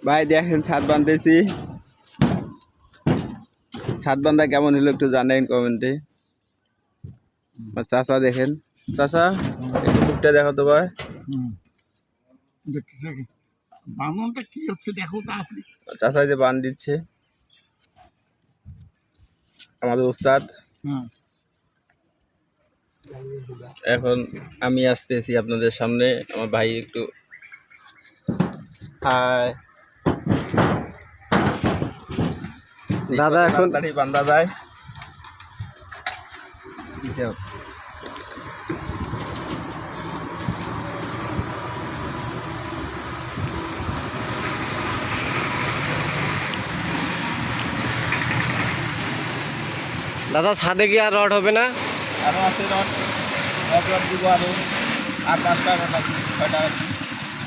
ভাই দেখেন ছাদ বাঁধতেছি, ছাদ বান্ধা কেমন হলো একটু জানেন কমেন্টে। চাচা দেখেন, চাচা একটু মুখটা দেখো তো ভাই। দেখতেছে বাঁধনটা কি হচ্ছে দেখো তাড়াতাড়ি। চাচা যে বান দিচ্ছে আমাদের উস্তাদ। এখন আমি আসতেছি আপনাদের সামনে, আমার ভাই একটু হাই দাদা, এখন তাড়াতাড়ি বান্ধা যায়। দাদা ছাদে কি আর রড হবে না? আরো আছে রড দিব আরো, আর 5টা রড আছে, 6টা আছে।